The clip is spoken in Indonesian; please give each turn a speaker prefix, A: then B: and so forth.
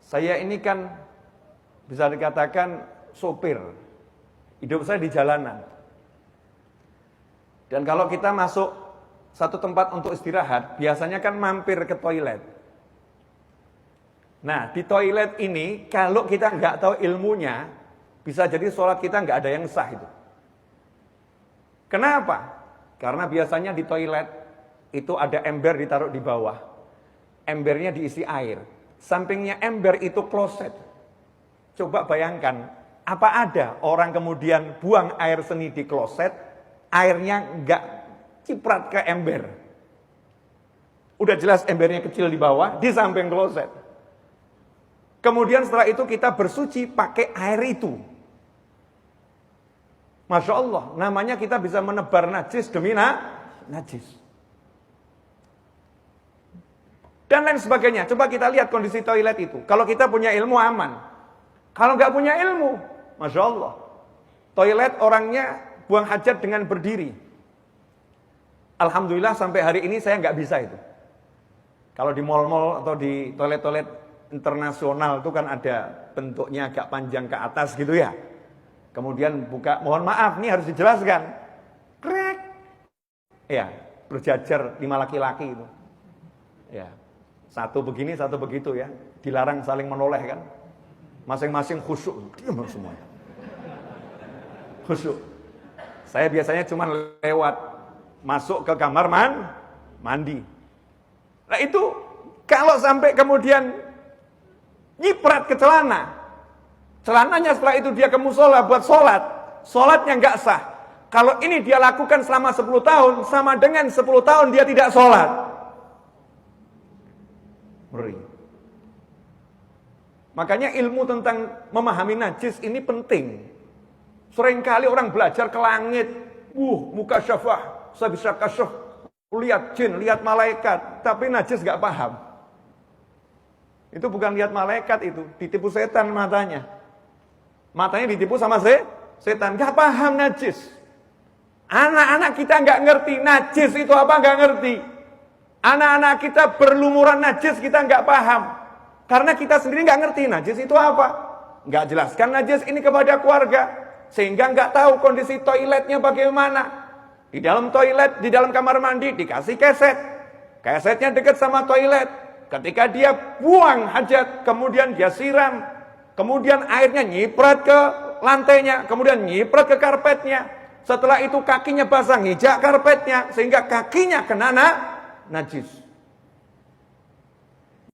A: Saya ini kan bisa dikatakan sopir. Hidup saya di jalanan. Dan kalau kita masuk satu tempat untuk istirahat, biasanya kan mampir ke toilet. Nah, di toilet ini, kalau kita nggak tahu ilmunya, bisa jadi sholat kita nggak ada yang sah itu. Kenapa? Karena biasanya di toilet, itu ada ember ditaruh di bawah. Embernya diisi air. Sampingnya ember itu kloset. Coba bayangkan, apa ada orang kemudian buang air seni di kloset, airnya nggak ciprat ke ember. Udah jelas embernya kecil di bawah, di samping kloset. Kemudian setelah itu kita bersuci pakai air itu. Masya Allah, namanya kita bisa menebar najis demi najis. Dan lain sebagainya. Coba kita lihat kondisi toilet itu. Kalau kita punya ilmu aman. Kalau nggak punya ilmu, Masya Allah. Toilet orangnya buang hajat dengan berdiri. Alhamdulillah sampai hari ini saya nggak bisa itu. Kalau di mal-mal atau di toilet-toilet internasional itu kan ada bentuknya agak panjang ke atas gitu ya. Kemudian buka, mohon maaf nih harus dijelaskan. Krek. Ya, berjajar 5 laki-laki itu. Ya. Satu begini, satu begitu ya. Dilarang saling menoleh kan. Masing-masing khusyuk. Diam semuanya. Khusyuk. Saya biasanya cuma lewat. Masuk ke kamar mandi. Nah itu, kalau sampai kemudian nyiprat ke celana. Celananya setelah itu dia ke musola buat sholat. Sholatnya nggak sah. Kalau ini dia lakukan selama 10 tahun, sama dengan 10 tahun dia tidak sholat. Ngeri. Makanya ilmu tentang memahami najis ini penting. Seringkali orang belajar ke langit. Muka syafah, saya bisa kasyaf. Lihat jin, lihat malaikat. Tapi najis gak paham. Itu bukan lihat malaikat itu. Ditipu setan matanya. Matanya ditipu sama setan. Gak paham najis. Anak-anak kita gak ngerti. Najis itu apa gak ngerti. Anak-anak kita berlumuran najis kita nggak paham. Karena kita sendiri nggak ngerti najis itu apa. Nggak jelaskan najis ini kepada keluarga. Sehingga nggak tahu kondisi toiletnya bagaimana. Di dalam toilet, di dalam kamar mandi dikasih keset. Kesetnya dekat sama toilet. Ketika dia buang hajat, kemudian dia siram. Kemudian airnya nyiprat ke lantainya. Kemudian nyiprat ke karpetnya. Setelah itu kakinya basah, ngijak karpetnya. Sehingga kakinya kena najis.